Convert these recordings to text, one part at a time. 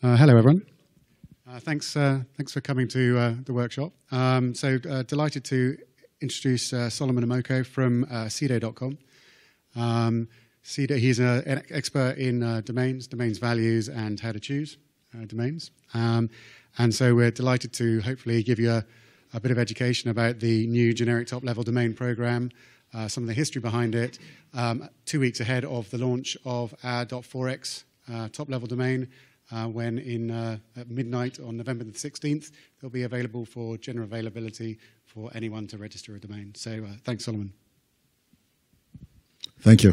Hello, everyone. Thanks for coming to the workshop. Delighted to introduce Solomon Amoko from Seto.com. Seto, he's an expert in domains values, and how to choose domains. And so we're delighted to hopefully give you a bit of education about the new generic top-level domain program, some of the history behind it, 2 weeks ahead of the launch of our .4x top-level domain, when at midnight on November the 16th, they'll be available for general availability for anyone to register a domain. So thanks, Solomon. Thank you.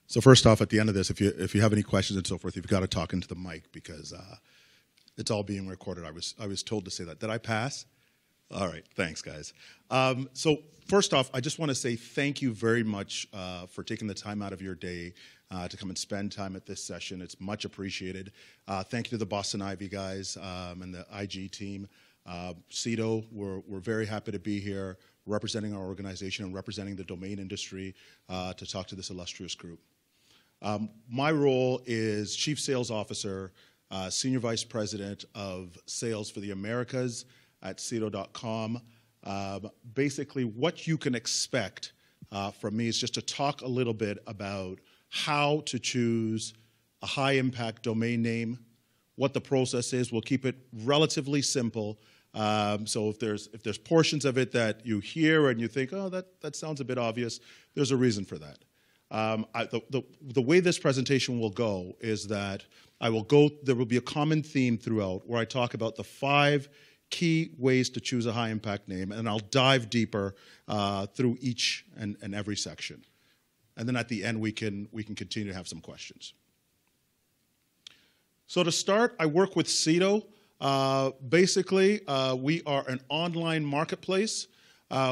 So first off, at the end of this, if you have any questions and so forth, you've got to talk into the mic because it's all being recorded. I was told to say that. Did I pass? All right. Thanks, guys. So first off, I just want to say thank you very much for taking the time out of your day to come and spend time at this session. It's much appreciated. Thank you to the Boston Ivy guys and the IG team. Seto, we're very happy to be here representing our organization and representing the domain industry to talk to this illustrious group. My role is Chief Sales Officer, Senior Vice President of Sales for the Americas at Seto.com. Basically, what you can expect from me is just to talk a little bit about how to choose a high-impact domain name, what the process is. We'll keep it relatively simple. So if there's portions of it that you hear and you think, oh, that sounds a bit obvious, there's a reason for that. The way this presentation will go is that there will be a common theme throughout where I talk about the 5 key ways to choose a high-impact name, and I'll dive deeper through each and every section. And then at the end, we can continue to have some questions. So to start, I work with Seto. Basically, we are an online marketplace.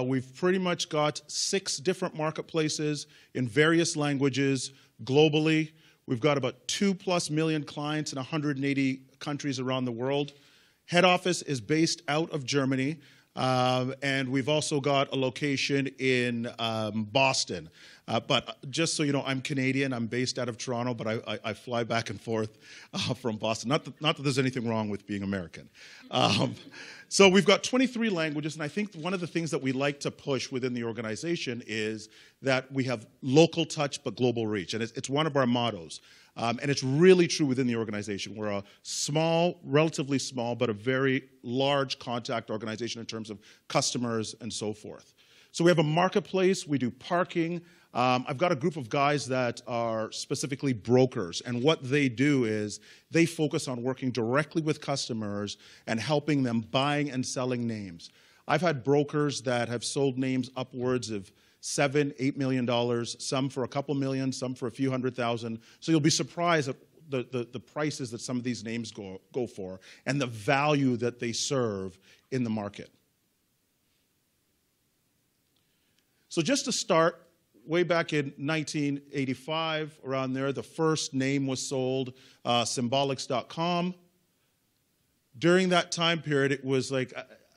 We've pretty much got 6 different marketplaces in various languages globally. We've got about 2+ million clients in 180 countries around the world. Head office is based out of Germany, and we've also got a location in Boston. But just so you know, I'm Canadian. I'm based out of Toronto, but I fly back and forth from Boston. Not that there's anything wrong with being American. So we've got 23 languages, and I think one of the things that we like to push within the organization is that we have local touch but global reach, and it's one of our mottos. And it's really true within the organization. We're a small, relatively small, but a very large contact organization in terms of customers and so forth. So we have a marketplace. We do parking. I've got a group of guys that are specifically brokers, and what they do is they focus on working directly with customers and helping them buying and selling names. I've had brokers that have sold names upwards of $7, $8 million, some for a couple million, some for a few $100,000. So you'll be surprised at the prices that some of these names go for and the value that they serve in the market. So just to start, way back in 1985, around there, the first name was sold, symbolics.com. During that time period, it was like,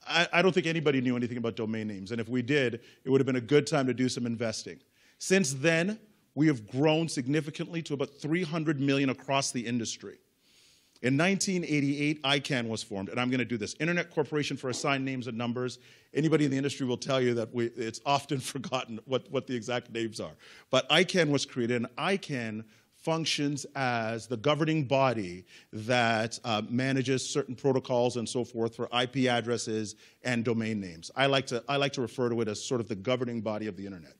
I don't think anybody knew anything about domain names, and if we did, it would have been a good time to do some investing. Since then, we have grown significantly to about 300 million across the industry. In 1988, ICANN was formed, and I'm going to do this. Internet Corporation for Assigned Names and Numbers. Anybody in the industry will tell you that it's often forgotten what the exact names are. But ICANN was created, and ICANN functions as the governing body that manages certain protocols and so forth for IP addresses and domain names. I like to refer to it as sort of the governing body of the internet.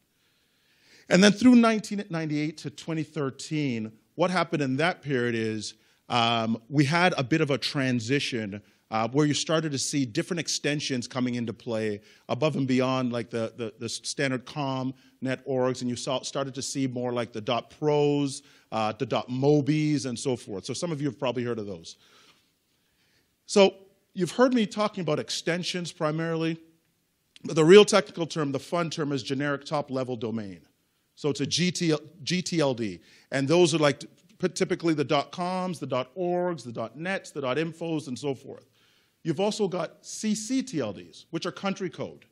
And then through 1998 to 2013, what happened in that period is we had a bit of a transition where you started to see different extensions coming into play above and beyond like the standard com, net orgs, and you started to see more like the .pros, the .mobis, and so forth. So some of you have probably heard of those. So you've heard me talking about extensions primarily, but the real technical term, the fun term, is generic top-level domain. So it's a GTLD, and those are like typically the .coms, the .orgs, the .nets, the .infos, and so forth. You've also got CCTLDs, which are country code.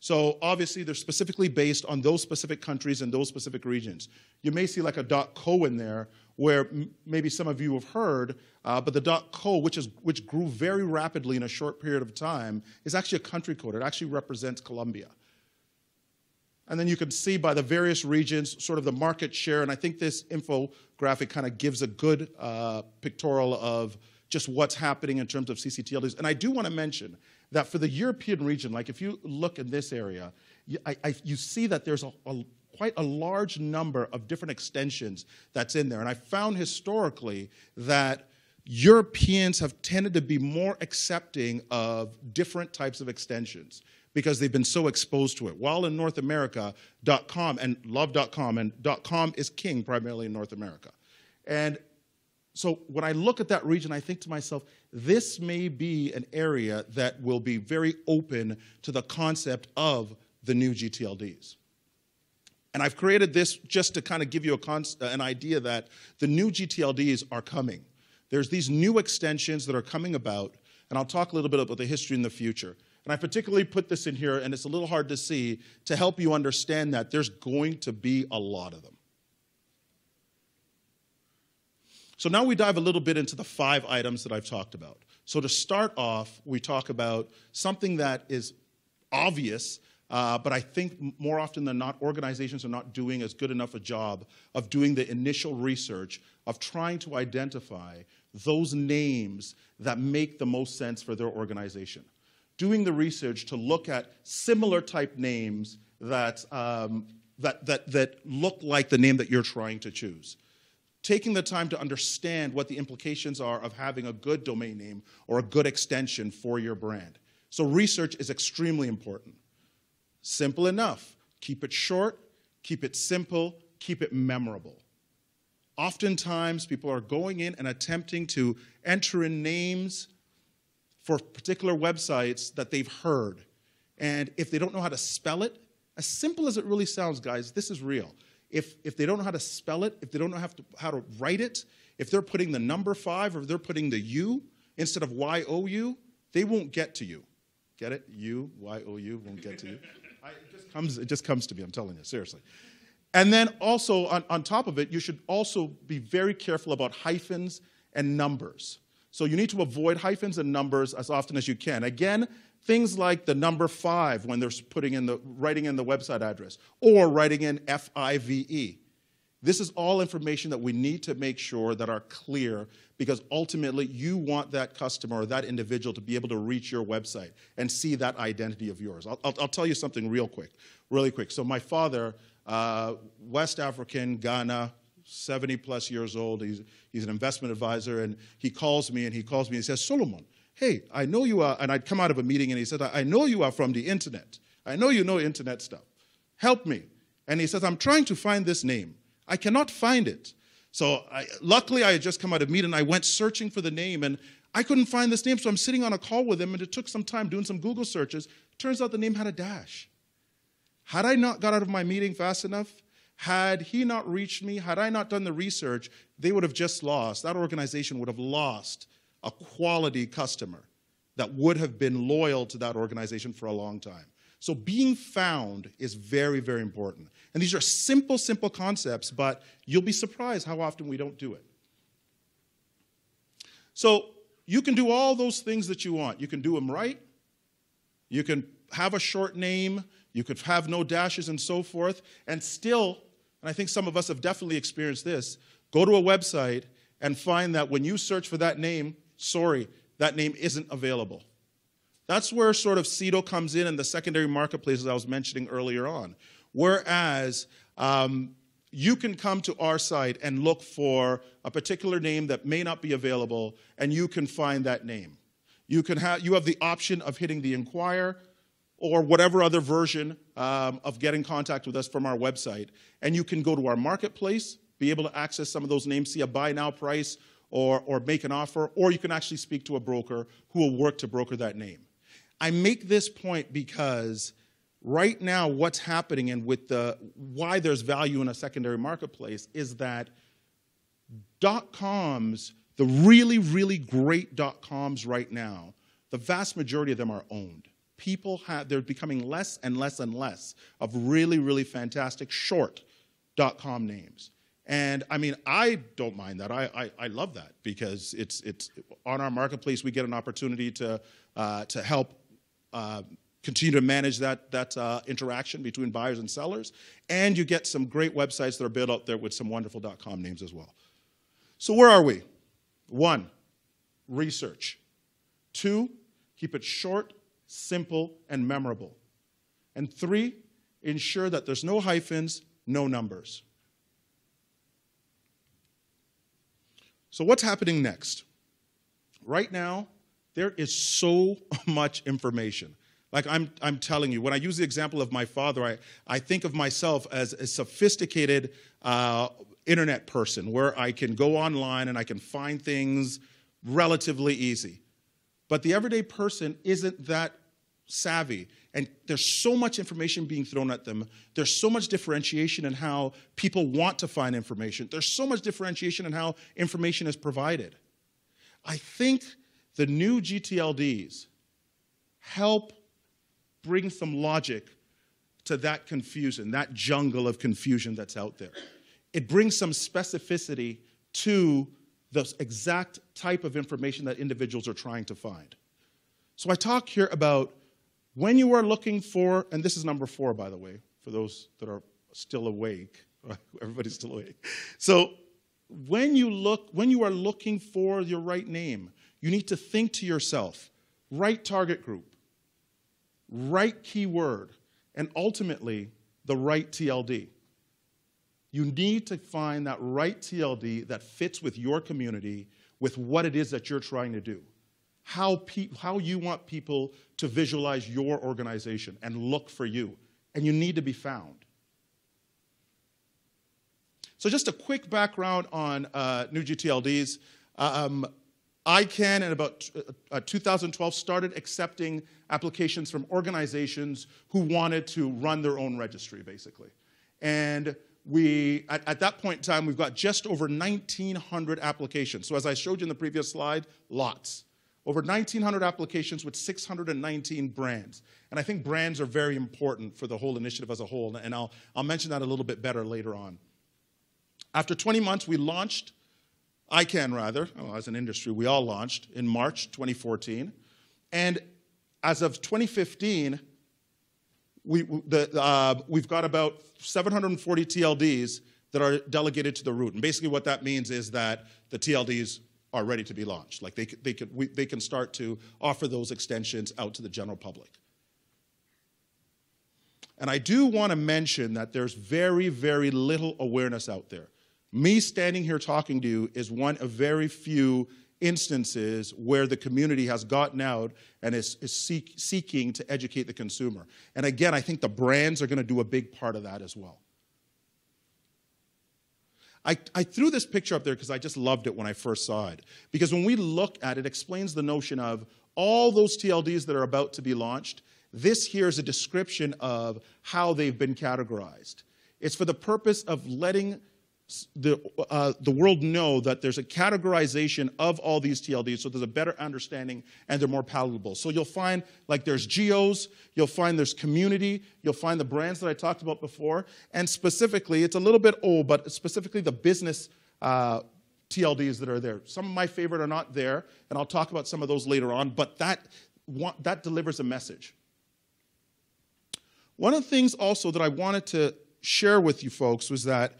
So obviously, they're specifically based on those specific countries and those specific regions. You may see like a .co in there, where maybe some of you have heard, but the .co, which grew very rapidly in a short period of time, is actually a country code. It actually represents Colombia. And then you can see by the various regions sort of the market share, and I think this infographic kind of gives a good pictorial of just what's happening in terms of CCTLDs. And I do want to mention that for the European region, like if you look in this area, you see that there's quite a large number of different extensions that's in there. And I found historically that Europeans have tended to be more accepting of different types of extensions because they've been so exposed to it. While in North America, .com and love.com, and .com is king primarily in North America. And so when I look at that region, I think to myself, this may be an area that will be very open to the concept of the new GTLDs. And I've created this just to kind of give you an idea that the new GTLDs are coming. There's these new extensions that are coming about, and I'll talk a little bit about the history in the future. And I particularly put this in here, and it's a little hard to see, to help you understand that there's going to be a lot of them. So now we dive a little bit into the 5 items that I've talked about. So to start off, we talk about something that is obvious, but I think more often than not, organizations are not doing as good enough a job of doing the initial research, of trying to identify those names that make the most sense for their organization. Doing the research to look at similar type names that look like the name that you're trying to choose. Taking the time to understand what the implications are of having a good domain name or a good extension for your brand. So research is extremely important. Simple enough. Keep it short, keep it simple, keep it memorable. Oftentimes, people are going in and attempting to enter in names for particular websites that they've heard. And if they don't know how to spell it, as simple as it really sounds, guys, this is real. If they don't know how to spell it, if they don't know how to write it, if they're putting the number 5 or they're putting the U instead of Y-O-U, they won't get to you. Get it? U, Y-O-U won't get to you. It just comes to me, I'm telling you, seriously. And then also, on top of it, you should also be very careful about hyphens and numbers. So you need to avoid hyphens and numbers as often as you can. Again, things like the number 5 when they're writing in the website address, or writing in F-I-V-E. This is all information that we need to make sure that are clear, because ultimately you want that customer or that individual to be able to reach your website and see that identity of yours. I'll tell you something really quick. So my father, West African, Ghana, 70+ years old, he's an investment advisor, and he calls me and he says, Solomon, hey, I know you are, and I'd come out of a meeting and he said, I know you are from the internet. I know you know internet stuff. Help me. And he says, I'm trying to find this name. I cannot find it. So luckily I had just come out of a meeting and I went searching for the name and I couldn't find this name, so I'm sitting on a call with him and it took some time doing some Google searches. Turns out the name had a dash. Had I not got out of my meeting fast enough, had he not reached me, had I not done the research, they would have just lost, that organization would have lost a quality customer that would have been loyal to that organization for a long time. So being found is very, very important. And these are simple, simple concepts, but you'll be surprised how often we don't do it. So you can do all those things that you want. You can do them right. You can have a short name. You could have no dashes and so forth. And still, and I think some of us have definitely experienced this, go to a website and find that when you search for that name, sorry, that name isn't available. That's where sort of Seto comes in and the secondary marketplaces I was mentioning earlier on. Whereas you can come to our site and look for a particular name that may not be available, and you can find that name. You have the option of hitting the inquire or whatever other version of getting contact with us from our website. And you can go to our marketplace, be able to access some of those names, see a buy now price, or make an offer, or you can actually speak to a broker who will work to broker that name. I make this point because right now what's happening and with why there's value in a secondary marketplace is that .coms, the really, really great .coms right now, the vast majority of them are owned. They're becoming less and less and less of really, really fantastic short .com names. And I mean, I don't mind that. I love that because it's on our marketplace. We get an opportunity to help continue to manage that interaction between buyers and sellers, and you get some great websites that are built out there with some wonderful .com names as well. So where are we? 1, research. 2, keep it short, simple, and memorable. And 3, ensure that there's no hyphens, no numbers. So what's happening next? Right now, there is so much information. Like I'm telling you, when I use the example of my father, I think of myself as a sophisticated internet person where I can go online and I can find things relatively easy. But the everyday person isn't that savvy. And there's so much information being thrown at them. There's so much differentiation in how people want to find information. There's so much differentiation in how information is provided. I think the new GTLDs help bring some logic to that confusion, that jungle of confusion that's out there. It brings some specificity to the exact type of information that individuals are trying to find. So I talk here about when you are looking for, and this is number 4, by the way, for those that are still awake. Everybody's still awake. So when you are looking for your right name, you need to think to yourself, right target group, right keyword, and ultimately the right TLD. You need to find that right TLD that fits with your community, with what it is that you're trying to do. How you want people to visualize your organization and look for you. And you need to be found. So just a quick background on new GTLDs. ICANN in about 2012 started accepting applications from organizations who wanted to run their own registry, basically. And at that point in time, we've got just over 1,900 applications. So as I showed you in the previous slide, lots. Over 1,900 applications with 619 brands. And I think brands are very important for the whole initiative as a whole, and I'll mention that a little bit better later on. After 20 months, we launched, ICANN rather, as an industry, we all launched in March 2014. And as of 2015, we've got about 740 TLDs that are delegated to the root. And basically what that means is that the TLDs are ready to be launched. Like they can start to offer those extensions out to the general public. And I do want to mention that there's very, very little awareness out there. Me standing here talking to you is one of very few instances where the community has gotten out and is seeking to educate the consumer. And again, I think the brands are going to do a big part of that as well. I threw this picture up there because I just loved it when I first saw it. Because when we look at it, it explains the notion of all those TLDs that are about to be launched. This here is a description of how they've been categorized. It's for the purpose of letting the world know that there's a categorization of all these TLDs so there's a better understanding and they're more palatable. So you'll find like there's geos, you'll find there's community, you'll find the brands that I talked about before, and specifically, it's a little bit old, but specifically the business TLDs that are there. Some of my favorite are not there, and I'll talk about some of those later on, but that delivers a message. One of the things also that I wanted to share with you folks was that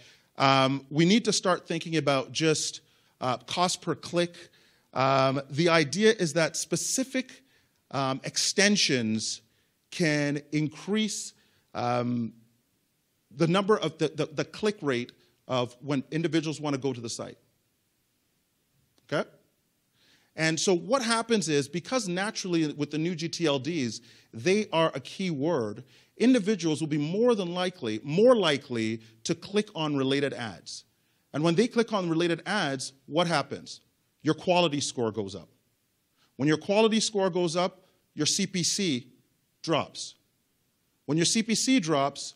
we need to start thinking about just cost per click. The idea is that specific extensions can increase the number of the click rate of when individuals want to go to the site. Okay? And so what happens is, because naturally with the new GTLDs, they are a keyword, individuals will be more likely to click on related ads. And when they click on related ads, what happens? Your quality score goes up. When your quality score goes up, your CPC drops. When your CPC drops,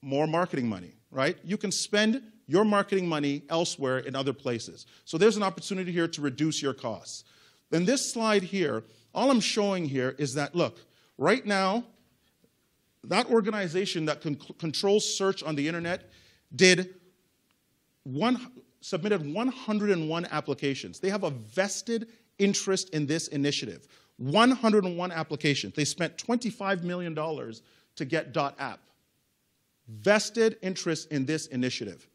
more marketing money, right? You can spend your marketing money elsewhere in other places. So there's an opportunity here to reduce your costs. In this slide here, all I'm showing here is that, look, right now, that organization that controls search on the internet did submitted 101 applications. They have a vested interest in this initiative. 101 applications. They spent $25 million to get .app. Vested interest in this initiative.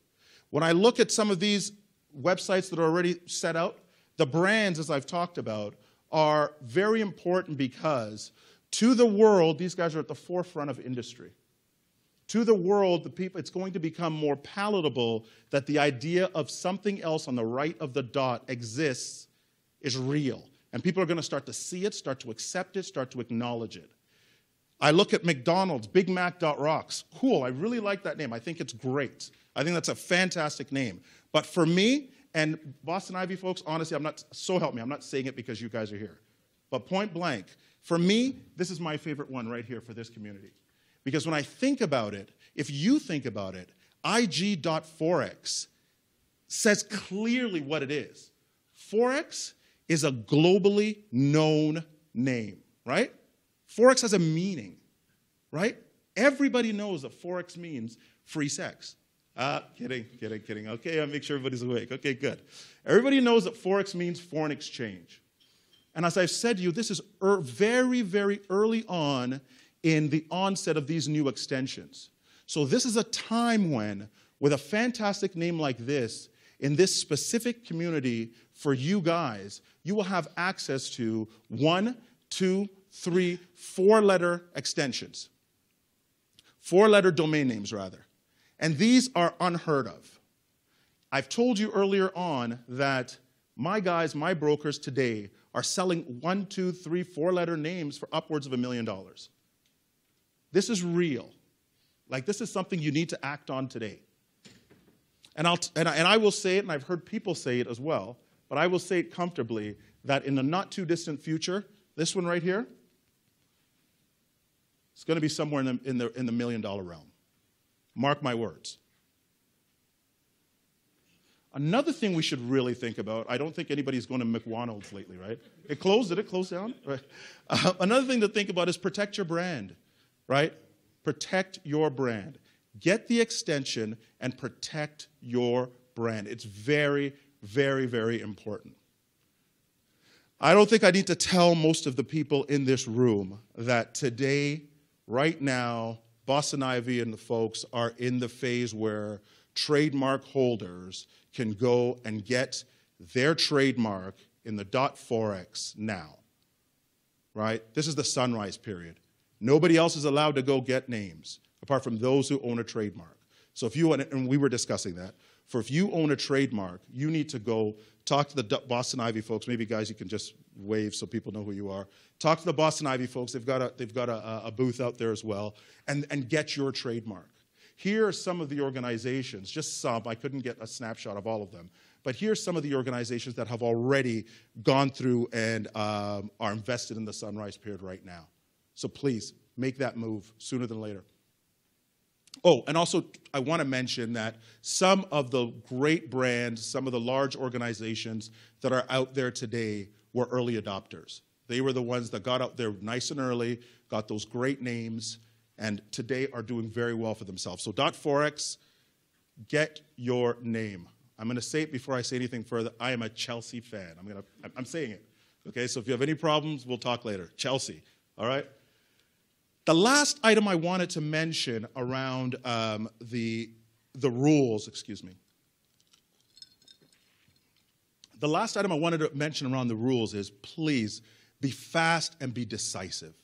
When I look at some of these websites that are already set out, the brands, as I've talked about, are very important because to the world, these guys are at the forefront of industry. To the world, the people, it's going to become more palatable that the idea of something else on the right of the dot exists is real. And people are going to start to see it, start to accept it, start to acknowledge it. I look at McDonald's, Big Mac.rocks. Cool, I really like that name. I think it's great. I think that's a fantastic name. But for me, and Boston Ivy folks, honestly, so help me, I'm not saying it because you guys are here. But point blank, for me, this is my favorite one right here for this community. Because when I think about it, if you think about it, IG.forex says clearly what it is. Forex is a globally known name, right? Forex has a meaning, right? Everybody knows that Forex means free sex. Kidding. Okay, I'll make sure everybody's awake. Okay, good. Everybody knows that Forex means foreign exchange. And as I've said to you, this is very, very early on in the onset of these new extensions. So this is a time when, with a fantastic name like this, in this specific community, for you guys, you will have access to 1, 2, 3, 4-letter extensions. 4-letter domain names, rather. And these are unheard of. I've told you earlier on that my guys, my brokers today, are selling 1, 2, 3, 4-letter names for upwards of $1 million. This is real. Like, this is something you need to act on today. And I will say it, and I've heard people say it as well, but I will say it comfortably, that in the not-too-distant future, this one right here, it's going to be somewhere in the $1 million realm. Mark my words. Another thing we should really think about, I don't think anybody's going to McDonald's lately, right? It closed, did it close down? Right. Another thing to think about is protect your brand, right? Protect your brand. Get the extension and protect your brand. It's very, very, very important. I don't think I need to tell most of the people in this room that today, right now, Boston Ivy and the folks are in the phase where trademark holders can go and get their trademark in the .forex now, right? This is the sunrise period. Nobody else is allowed to go get names apart from those who own a trademark. So if you, and we were discussing that, for if you own a trademark, you need to go talk to the Boston Ivy folks. Maybe, guys, you can just wave so people know who you are. Talk to the Boston Ivy folks. They've got a booth out there as well, and get your trademark. Here are some of the organizations, just some. I couldn't get a snapshot of all of them. But here's some of the organizations that have already gone through and are invested in the sunrise period right now. So please, make that move sooner than later. Oh, and also I want to mention that some of the great brands, some of the large organizations that are out there today were early adopters. They were the ones that got out there nice and early, got those great names, and today are doing very well for themselves. So .forex, get your name. I'm going to say it before I say anything further. I am a Chelsea fan. I'm saying it. Okay, so if you have any problems, we'll talk later. Chelsea, all right? The last item I wanted to mention around the rules, excuse me. The last item I wanted to mention around the rules is, please be fast and be decisive.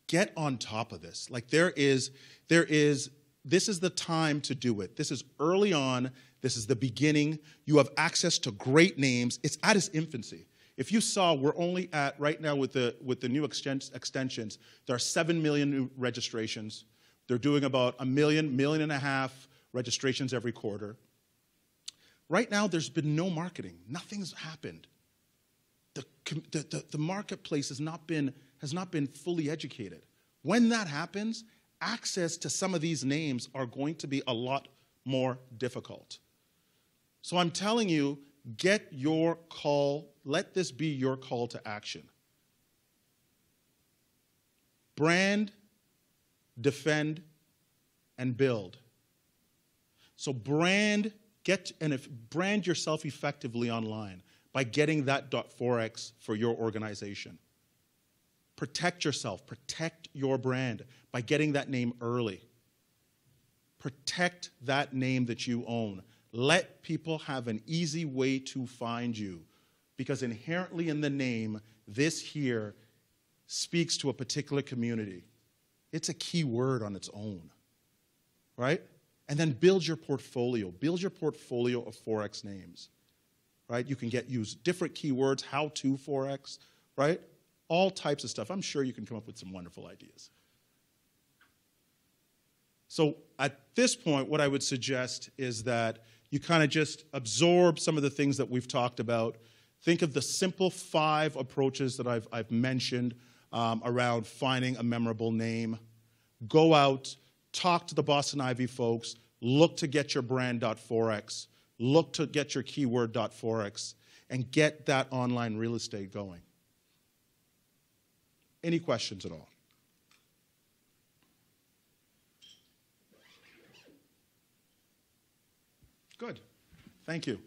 Get on top of this. Like this is the time to do it. This is early on. This is the beginning. You have access to great names. It's at its infancy. If you saw, we're only at, right now with the new extensions, there are 7 million new registrations. They're doing about 1 million, 1.5 million registrations every quarter. Right now, there's been no marketing. Nothing's happened. The marketplace has not been fully educated. When that happens, access to some of these names are going to be a lot more difficult. So I'm telling you, get your call. Let this be your call to action. Brand, defend, and build. So brand brand yourself effectively online by getting that .forex for your organization. Protect yourself, protect your brand by getting that name early. Protect that name that you own. Let people have an easy way to find you, because inherently in the name, this here speaks to a particular community. It's a key word on its own, right? And then build your portfolio. Build your portfolio of Forex names, right? You can use different keywords, how to Forex, right? All types of stuff. I'm sure you can come up with some wonderful ideas. So at this point, what I would suggest is that you kind of just absorb some of the things that we've talked about. Think of the simple 5 approaches that I've mentioned around finding a memorable name. Go out, talk to the Boston Ivy folks, look to get your brand.forex, look to get your keyword.forex, and get that online real estate going. Any questions at all? Good. Thank you.